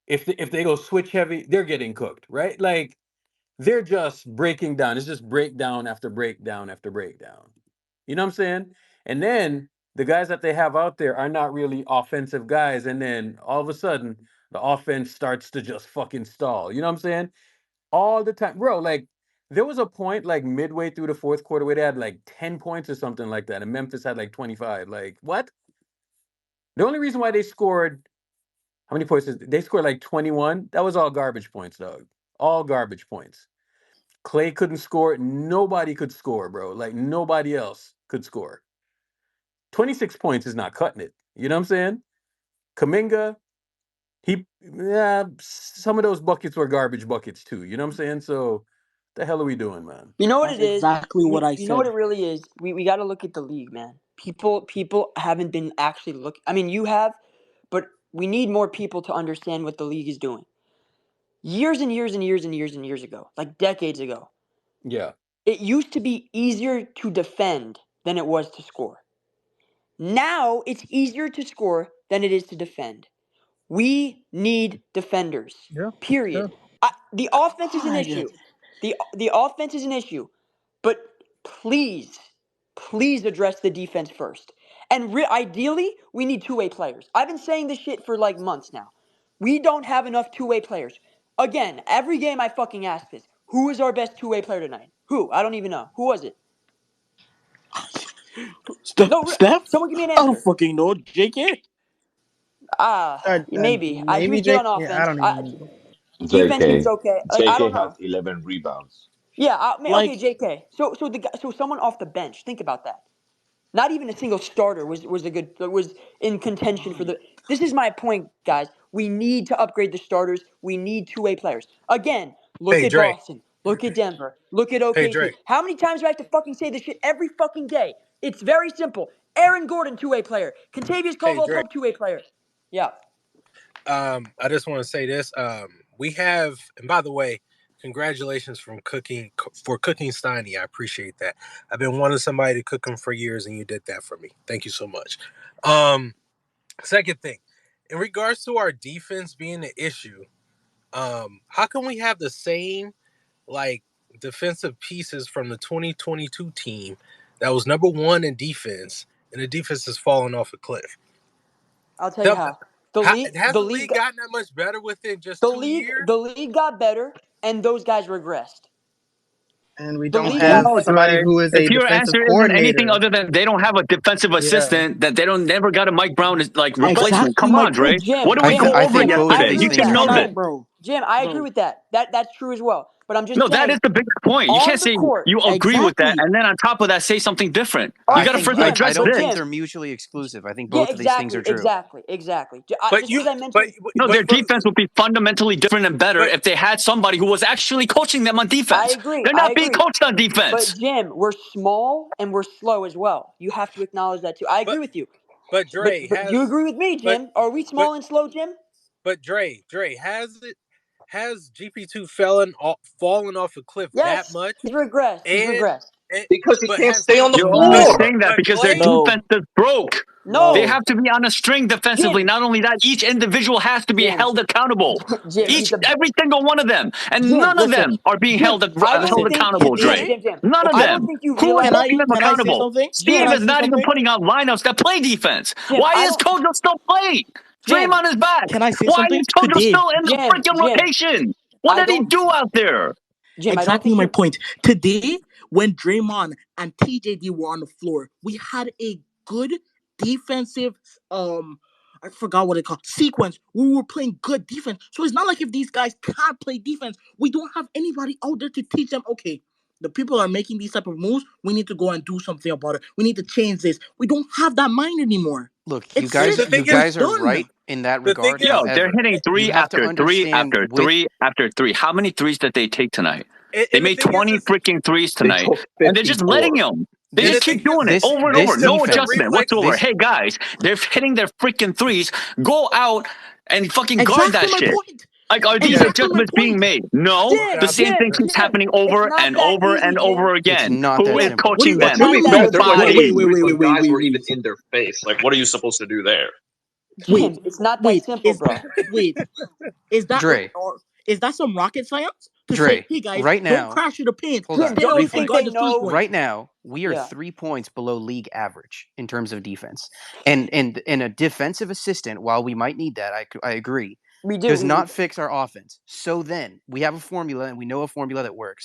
If they go switch heavy, they're getting cooked, right? Like they're just breaking down. It's just breakdown after breakdown after breakdown. You know what I'm saying? And then the guys that they have out there are not really offensive guys, and then all of a sudden the offense starts to just fucking stall. You know what I'm saying? All the time, bro. Like there was a point like midway through the fourth quarter where they had like 10 points or something like that, and Memphis had like 25. Like what? The only reason why they scored how many points? They scored like 21. That was all garbage points, dog. All garbage points. Clay couldn't score. Nobody could score, bro. Like nobody else could score. 26 points is not cutting it. You know what I'm saying? Kaminga, some of those buckets were garbage buckets too. You know what I'm saying? So, the hell are we doing, man? You know what That's it is? exactly what I You know what said. it really is? We got to look at the league, man. People haven't been actually looking. I mean, you have, but we need more people to understand what the league is doing. Years and years and years and years and years ago, like decades ago, Yeah. it used to be easier to defend than it was to score. Now it's easier to score than it is to defend. We need defenders. Yeah, yeah. Period. The offense is an God. issue. The offense is an issue, but please, please address the defense first. And ideally, we need two-way players. I've been saying this shit for like months now. We don't have enough two-way players. Again, every game I fucking ask this. Who is our best two-way player tonight? Who? I don't even know. Who was it? No, Steph? someone give me an I don't answer. fucking know. JK? Maybe. He Maybe was good Jake. on Yeah, I offense. don't even know. Defense, he was JK. okay. Like I JK don't had know. 11 rebounds. Yeah, okay, Like, JK. So someone off the bench. Think about that. Not even a single starter was in contention for God. the. This is my point, guys. We need to upgrade the starters. We need two-way players. Again, look Hey, at Dre. Boston. Look at Denver. Look at Hey, OKC. Dre. How many times do I have to fucking say this shit every fucking day? It's very simple. Aaron Gordon, two-way player. Contavious Hey, Caldwell Dre. Pope, two-way player. Yeah. I just want to say this. We have, and by the way, congratulations for cooking Steiny. I appreciate that. I've been wanting somebody to cook him for years, and you did that for me. Thank you so much. Second thing, in regards to our defense being an issue, how can we have the same like defensive pieces from the 2022 team that was number one in defense, and the defense has fallen off a cliff? I'll tell you how. The league, Has the the league, league gotten that much better within just 2 years? the league got better, and those guys regressed. And we The don't league got have No, better. somebody Dre. who is If a your defensive answer isn't anything coordinator. other than they don't have a defensive Yeah. assistant, that they don't never got a Mike Brown like replacement, Exactly come my on, Dre. point. Jim, What did we go I over think both I of yesterday? these agree You with things should are that. know true. this. Jim, I agree Bro. with that. That's true as well. But I'm just No, that is saying, the bigger point. You on can't the say court. you agree with that Exactly. and then on top of that say something different. All You I right, got to but think first Jim, I address don't but this. think Jim, they're mutually exclusive. I think yeah, both of these things exactly, are true. exactly. But Just you, because I but mentioned, No, but their for, defense would be fundamentally different and better but if they had somebody who was actually coaching them on defense. They're I not being agree. coached on But defense. Jim, we're small and we're slow as well. You have to acknowledge that too. I agree but with you. but But Dre do you has agree with me, but Jim? Are we but small and slow, Jim? but Dre has GP2 fallen off a cliff that Yes, much? he's regressed. He's And, regressed. and Because he but can't has stay on the You're only but floor. saying that but because their Clay No. defense is broke. They No, No. have to be on a string defensively. Jim, Not only that, each individual has to be Jim, held accountable. Jim. He's a Every single one of them, and Jim. none of Listen, them are being Jim. I don't held Listen, think accountable. today, Dre, Jim. none of okay, I don't them. think you Who is can realize, holding I them can I say accountable? something? Can Steve I Jim. is say not even something? putting out lineups that play defense. Jim, Why I is don't. Kojo still playing? Jim, Draymond is back. Can I say Why is something? Kojo Today, still in the freaking Jim. rotation? What I did he don't. do out there? Jim, I don't exactly think my you. point. Today, when Draymond and TJD were on the floor, we had a good defensive I forgot what it called sequence. We were playing good defense. So it's not like if these guys can't play defense, we don't have anybody out there to teach them, okay, the people are making these type of moves, we need to go and do something about it. We need to change this. We don't have that mind anymore. Look, It's the, said the you thing and is it's guys are done. right in that the thing regard. is Yo, they're However, hitting you three have to after three understand after with three after three. How many threes did they take tonight? They and the made thing 20 is freaking threes They tonight, took and they're just letting 54. them. They and just the this thing keep is doing it over and it's over. this the No defense. adjustment whatsoever. reflexes. This Hey, guys, they're hitting their freaking threes. Go out and fucking guard Exactly that my shit. point. Like, are these Yeah, Exactly my adjustments being point. made? No. okay, The Jim, same thing keeps happening it's over not and that over easy, and Jim. over it's again. not Who that is Jim, simple. What do coaching you Well, them? to not be that fair, there were easy. Nobody. injuries when guys were wait. even in their face. Like, what are you supposed to do there? Wait, Jim, it's not that wait, simple, bro. wait, is that Dre, or is that some rocket science to say, Dre, hey guys, right don't now, crash in the paint, hold Jim, on, stay they away don't from think reflex. guard they the three know. point? Right now, we are Yeah. 3 points below league average in terms of defense. And a defensive assistant, while we might need that, I agree, We do. does not fix our offense. So then we have a formula, and we know a formula that works.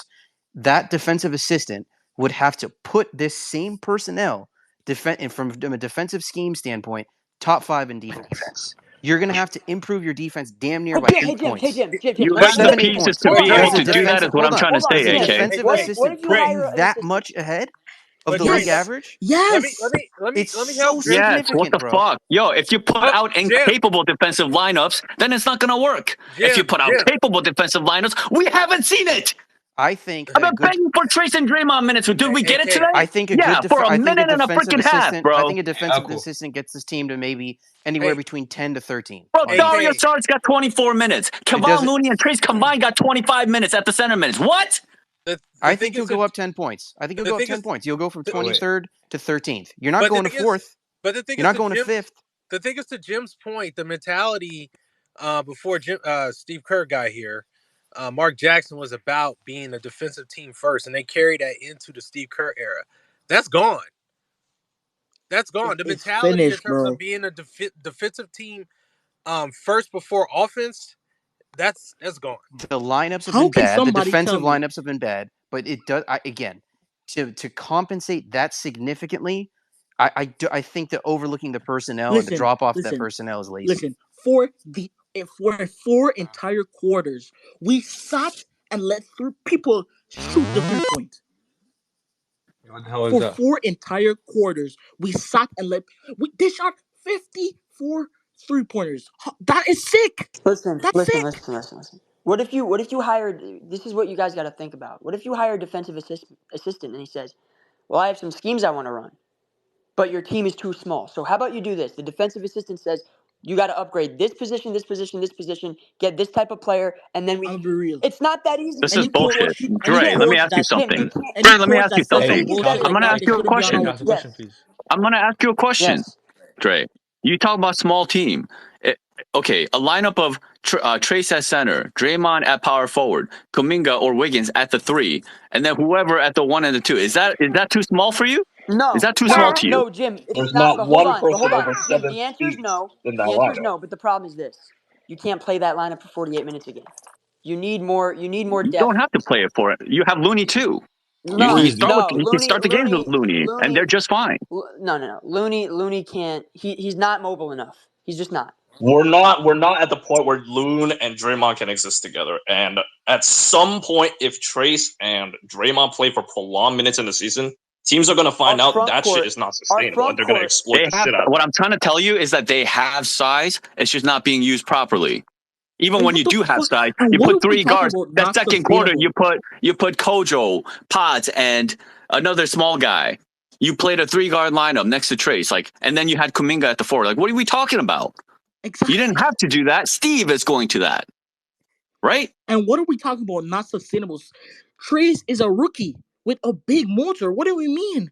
That defensive assistant would have to put this same personnel from a defensive scheme standpoint, top 5 in defense. You're going to have to improve your defense damn near by 8 points. Jim. You Let me have say the 7, 8 pieces points. to Hold on, be hold able on. to do that. Is what I'm trying to Hold on, say, Is a Jim. AK. defensive What assistant if you putting hire you an that assistant? much ahead of But the Dre, league Yes. average? Yes. let me It's help so Jim. Yes. What significant, the bro. fuck, yo? If you put Oh, out Jim, incapable defensive lineups, then it's not gonna work. If you put out Jim. capable defensive lineups, we haven't seen it. I think I've a been good begging for Trace and Draymond minutes. Did we get it AK. today? Yeah, for a minute and a freaking half, bro. assistant gets this team to maybe anywhere Hey, between 10 to 13 Bro, on Dario AK. defense. Sarge got 24 minutes. It Kevon doesn't. Looney and Trace combined got 25 minutes at the center minutes. What? The I thing think you'll is to go up 10 points. I think you'll the go up thing 10 is, points. You'll go from the, 23rd to 13th. You're not but the going to thing is, 4th. but the thing You're is not to going to Jim. 5th. The thing is to Jim's point. The mentality before Steve Kerr got here, Mark Jackson was about being a defensive team first, and they carried that into the Steve Kerr era. That's gone. That's gone. The It's mentality in finished, terms of bro. being a defensive team first before offense, that's gone. The lineups have How been can bad. The somebody tell defensive me? lineups have been bad. But it does, again, to compensate that significantly, I think that overlooking the personnel and the Listen, drop off of that listen, personnel is lazy. listen. For 4 quarters, we sat and let people shoot the 3 point. What the hell is For that? 4 entire quarters, we sat and they shot 54 3 pointers. That is sick. Listen. That's sick. What if you hired? This is what you guys got to think about. What if you hire a defensive assistant and he says, "Well, I have some schemes I want to run, but your team is too small. So how about you do this?" The defensive assistant says, "You got to upgrade this position, this position, this position. Get this type of player, and then I'll we." be real. It's not that easy. This is Any You can't. bullshit. coach, any Dre, Jim. let me coach ask you that Jim, you something. can't. any Dre, let me coach ask you that says Hey, some something. he's bullshit better. I'm like gonna that, ask they you a shouldn't be on Can question. you our ask the question, yes. please? I'm gonna ask you a question, Yes. Dre. You talk about small team. Okay, a lineup of Trace at center, Draymond at power forward, Kuminga or Wiggins at the 3, and then whoever at the 1 and the 2. Is that too small for you? Is No, that too small no, to you? no, Jim. It's There's not. not But hold one on. person over Jim. 7 The answer is feet no. in that The answer is lineup. no. But the problem is this: you can't play that lineup for 48 minutes again. You need more. You need more You don't depth. have to play it for it. You have Looney too. You No, Easy. start with no. you can start the games with Looney, and they're just fine. No. Looney can't. He's not mobile enough. He's just not. We're not at the point where Loon and Draymond can exist together. And at some point, if Trace and Draymond play for prolonged minutes in the season, teams are going to find out that shit is not Our sustainable, and front they're going to court. exploit They the have shit out of what that. I'm trying to tell you is that they have size. It's just not being used properly. Even And when what you the do have fuck? size, And you what put are we 3 talking guards. about? That Not second quarter, sustainable. you put Kojo, Potts, and another small guy. You played a 3-guard lineup next to Trace, and then you had Kuminga at the 4. Like, what are we talking about? You didn't Exactly. have to do that. Steve is going to that, right? And what are we talking about? Not sustainable. Trace is a rookie with a big motor. What do we mean?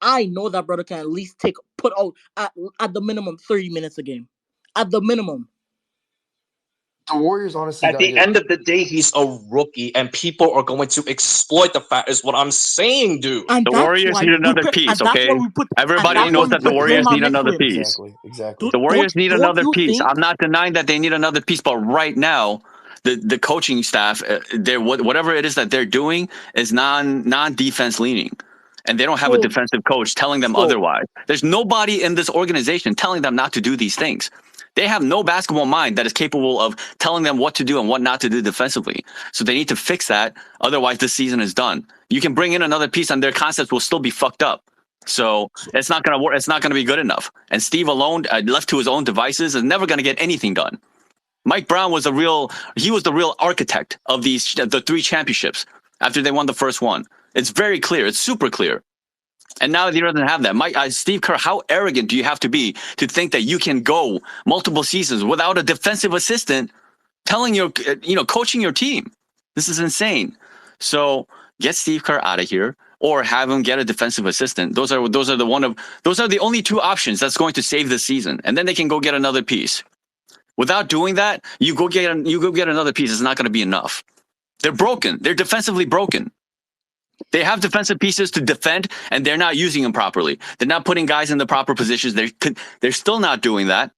I know that brother can at least put out at the minimum 30 minutes a game. At the minimum. The Warriors honestly At got to the get. end of the day, he's a rookie, and people are going to exploit the fact. Is what I'm saying, dude. And The that's Warriors why need we another put piece, and that's why okay? we put and Everybody that's knows why we that the put Warriors Draymond need next to another him. piece. Exactly. The Warriors need another You piece. think? I'm not denying that they need another piece, but right now, the coaching staff, whatever it is that they're doing is non defense leaning, and they don't have a So defensive coach telling them so otherwise. There's nobody in this organization telling them not to do these things. They have no basketball mind that is capable of telling them what to do and what not to do defensively. So they need to fix that. Otherwise, this season is done. You can bring in another piece, and their concepts will still be fucked up. So it's not going to work. It's not going to be good enough. And Steve alone, left to his own devices, is never going to get anything done. Mike Brown was the real architect of the 3 championships after they won the first one. It's very clear. It's super clear. And now he doesn't have that. Steve Kerr, how arrogant do you have to be to think that you can go multiple seasons without a defensive assistant telling coaching your team? This is insane. So get Steve Kerr out of here, or have him get a defensive assistant. Those are the only 2 options that's going to save the season, and then they can go get another piece. Without doing that, you go get another piece. It's not going to be enough. They're broken. They're defensively broken. They have defensive pieces to defend, and they're not using them properly. They're not putting guys in the proper positions. They're still not doing that.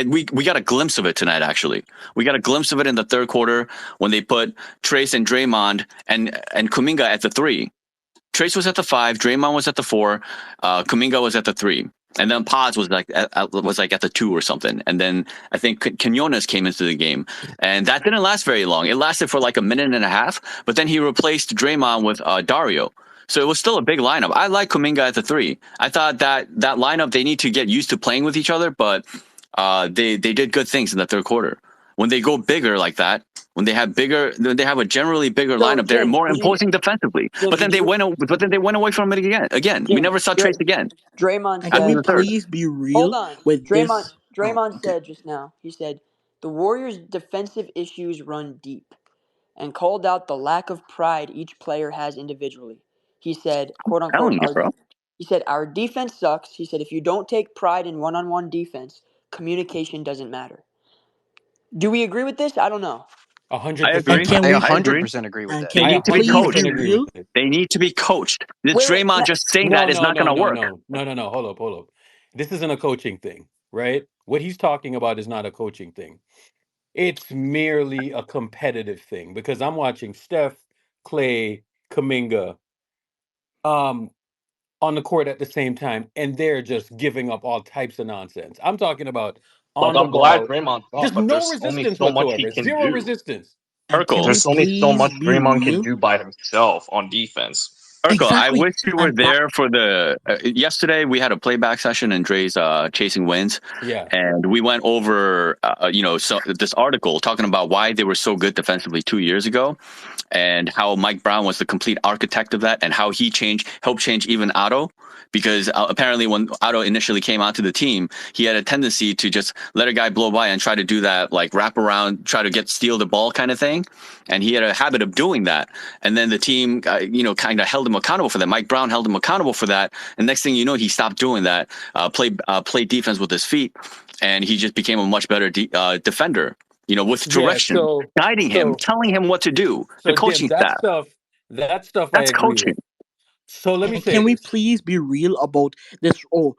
We got a glimpse of it tonight, actually. We got a glimpse of it in the third quarter when they put Trace and Draymond and Kuminga at the 3. Trace was at the 5, Draymond was at the 4, Kuminga was at the 3. And then Pods was like at the 2 or something. And then I think Quinones came into the game. And that didn't last very long. It lasted for like a minute and a half, but then he replaced Draymond with Dario. So it was still a big lineup. I like Kuminga at the 3. I thought that lineup, they need to get used to playing with each other, but they did good things in the third quarter. When they go bigger like that, when they have a generally bigger So, lineup, they're Jim, more imposing defensively. Jim, But then they went away from it again. We Jim, never saw Trace again Draymond And can after we the said, third. please be hold real on. with this? Oh, Draymond okay. said just now, he said, the Warriors' defensive issues run deep, and called out the lack of pride each player has individually. He said, quote unquote, Telling you, bro. he said, our defense sucks. He said, if you don't take pride in one-on-one defense, communication doesn't matter. Do we agree with this? I don't know. 100% I And agree. can agree. we I agree. 100% agree with and that. They can I we need to be please be 100% coached. agree with real? it. They need to be coached. The Wait, Draymond just saying that is not going to work. No. Hold up. This isn't a coaching thing, right? What he's talking about is not a coaching thing. It's merely a competitive thing because I'm watching Steph, Clay, Kaminga um, on the court at the same time, and they're just giving up all types of nonsense. I'm talking about Like, on the I'm glad ball, Draymond's gone, just but no there's only resistance so much he whatsoever. can Zero do. resistance. And can Urkel, we There's only so please much be Draymond can real? do by himself on defense. I Exactly. wish you were And that there for the. Yesterday we had a playback session in Dre's Chasing Wins, Yeah. and we went over, this article talking about why they were so good defensively 2 years ago, and how Mike Brown was the complete architect of that, and how he helped change even Otto. Because apparently, when Otto initially came onto the team, he had a tendency to just let a guy blow by and try to do that, like wrap around, try to steal the ball kind of thing. And he had a habit of doing that. And then the team, kind of held him accountable for that. Mike Brown held him accountable for that. And next thing you know, he stopped doing that, play defense with his feet, and he just became a much better defender. With Yeah. direction, So, guiding him, so, telling him what to do. The Jim, coaching staff. that stuff I That's agree coaching. with. So let me and say can we this. please be real about this? Hold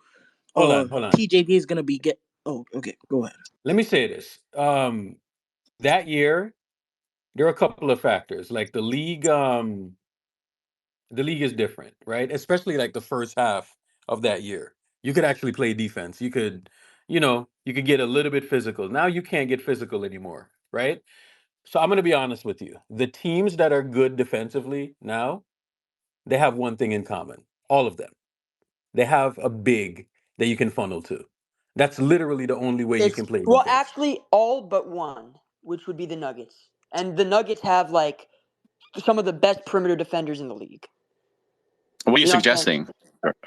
on. TJD is gonna be get. Oh, okay. Go ahead. Let me say this. That year, there are a couple of factors. Like the league is different, right? Especially like the first half of that year. You could actually play defense. You could get a little bit physical. Now you can't get physical anymore, right? So I'm gonna be honest with you. The teams that are good defensively now, they have one thing in common. All of them. They have a big that you can funnel to. That's literally the only way you It's can play well, defense. actually, all but one, which would be the Nuggets, and the Nuggets have like some of the best perimeter defenders in the league. What are you You know what I'm saying? suggesting,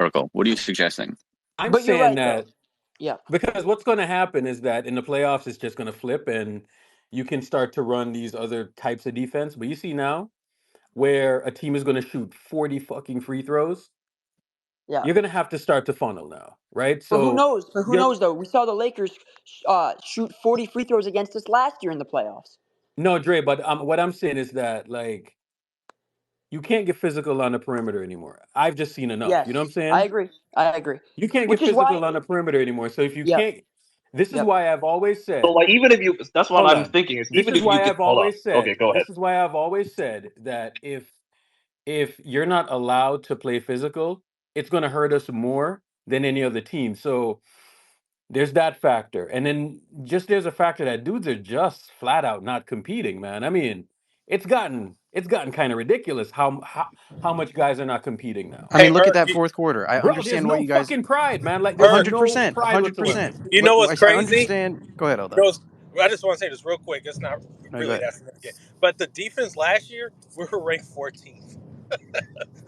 Urkel? What are you suggesting? I'm But you're saying right, though. that Yeah. because what's going to happen is that in the playoffs, it's just going to flip and you can start to run these other types of defense. But you see now where a team is going to shoot 40 fucking free throws, Yeah. you're going to have to start to funnel now, right? But who So, knows? But who you're, knows though? We saw the Lakers shoot 40 free throws against us last year in the playoffs. no, Dre, but what I'm saying is that, like, you can't get physical on the perimeter anymore. I've just seen enough. You know what I'm Yes, I saying? agree. I agree. You can't get Which is why. physical on the perimeter anymore. So if you Yep. can't, this is Yep. why I've always So, said, like, even if you, that's what hold I'm on. thinking is This even is if you why get, I've hold up. always Okay, said, go ahead. this is why I've always said that if you're not allowed to play physical, it's going to hurt us more than any other team. So there's that factor. And then just there's a factor that dudes are just flat out not competing, man. I mean, it's gotten kind of ridiculous how much guys are not competing now. I Hey, mean, look at that fourth quarter. I Bro, there's understand why no you guys. fucking pride, man. Like there's no 100%. pride whatsoever. 100%. you But know what's I crazy? understand. Go ahead, You Aldo. know I just want to say this real quick. It's not No, go really ahead. that significant. But the defense last year, we were ranked 14th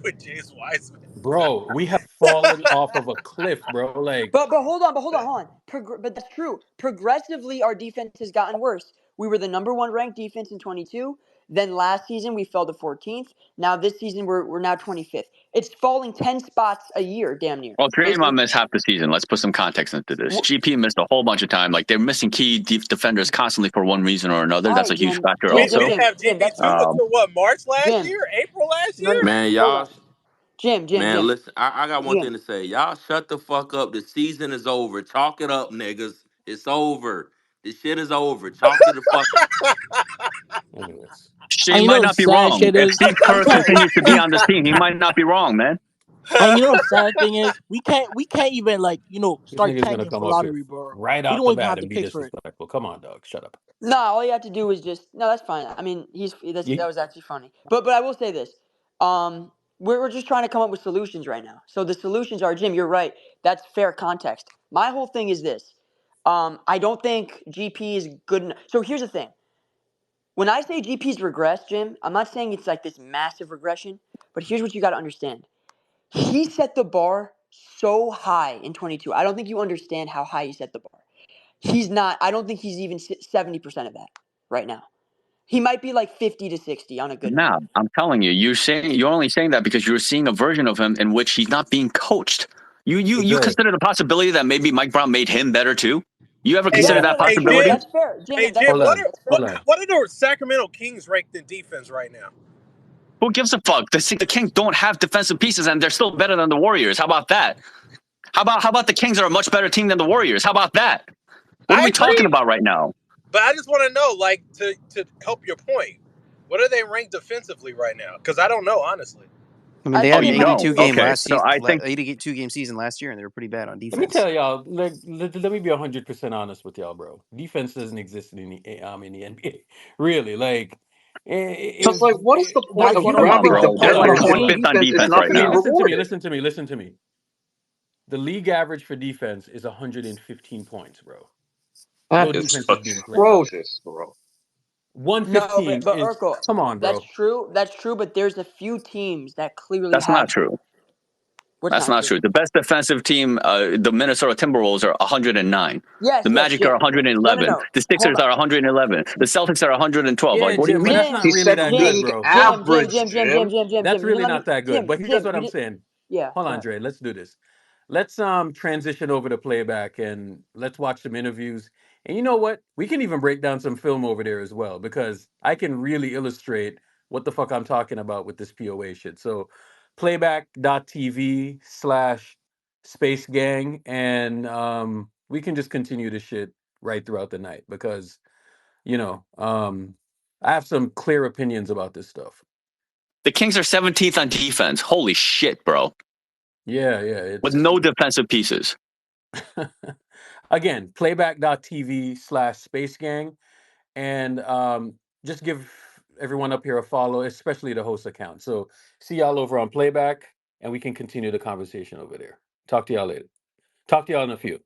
with James Wiseman. Bro, we have fallen off of a cliff, bro. Like, But hold on. But that's true. Progressively, our defense has gotten worse. We were the number one ranked defense in 22. Then last season we fell to 14th. Now this season we're now 25th. It's falling 10 spots a year, damn near. Well, Draymond missed half the season. Let's put some context into this. GP missed a whole bunch of time. Like, they're missing key defenders constantly for one reason or another. All That's right, a huge Jim. factor We Jim, didn't also. Jim, have Jim. That's GP2 until what, March last Jim. year? April terrible last No, no, year? Man, hold on. y'all, man, Jim, listen, I got one Jim. thing to say. Y'all shut the fuck up. The season is over. Chalk it up, niggas. It's over. This shit is over. Chalk it the fuck. Anyways, And Shane you might know the not be sad wrong. shit If is Steve we Kerr can't continues to be we on this team, he might not be wrong, man. and you know the sad thing is we can't even like this start nigga's gonna tanking come for up here lottery, bro. right We off don't the even bat have the and be picks for it. disrespectful. Come on, dog. Shut up. No, all you have to do is just no. That's fine. I mean, that You, was actually funny. But I will say this. We're just trying to come up with solutions right now. So the solutions are, Jim, you're right. That's fair context. My whole thing is this. I don't think GP is good enough. So here's the thing. When I say GP's regress, Jim, I'm not saying it's like this massive regression. But here's what you got to understand. He set the bar so high in 22. I don't think you understand how high he set the bar. He's not. I don't think he's even 70% of that right now. He might be like 50 to 60 on a good night. Now, I'm telling you, you're only saying that because you're seeing a version of him in which he's not being coached. hey You Dre, consider the possibility that maybe Mike Brown made him better too? You ever Hey, Yeah, consider yeah. no, that that's hey, fair. possibility? Jim. That's fair. Hey, Jim, that's Jim. Hold fair. on, That's hold fair. on. What are the Sacramento Kings ranked in defense right now? Who gives a fuck? The Kings don't have defensive pieces and they're still better than the Warriors. How about that? How about the Kings are a much better team than the Warriors? How about that? What are I we talking agree, about right now? but I just want to know, like, to help your point, what are they ranked defensively right now? Because I don't know, honestly. I mean, I they think Oh, had they an you might. don't? 82 game Okay. last So season, I think 82 game season last year, and they were pretty bad on Let me defense. tell y'all. Let me be 100% honest with y'all, bro. Defense doesn't exist in the NBA. Really, like So it's if, like, what is the point That's of what come I'm on, granting bro. hold They're on, defensive like hold on. 25th opportunities on then if defense right nothing is Hey, now. listen to me. rewarded? Listen to me. Listen to me. The league average for defense is 115 points, bro. That No is defense is being played. atrocious, bro. No, 115 but is Urkel, come on, that's bro. true. That's true. But there's a few teams that clearly That's not have. true. What's That's not not true? true. The best defensive team, the Minnesota Timberwolves, are 109. Yes, The yes, Magic are Jim. No, 111. no. The Hold Sixers on. are 111. The Celtics are 112. Yeah, Like, what do you Jim, but mean? that's Jim, not He really said that good, Jim, league bro. average, Jim. Jim. That's You didn't really let me. not that good. Jim, But here's what you I'm did. saying. Yeah, Hold go on, ahead. Dre. Let's do this. Let's transition over to playback and let's watch some interviews. And you know what? We can even break down some film over there as well because I can really illustrate what the fuck I'm talking about with this POA shit. So playback.tv/space gang and we can just continue this shit right throughout the night because you know, I have some clear opinions about this stuff. The Kings are 17th on defense. Holy shit, bro. Yeah, With it's no defensive pieces. again, playback.tv/space gang. And just give everyone up here a follow, especially the host account. So see y'all over on playback and we can continue the conversation over there. Talk to y'all later. Talk to y'all in a few.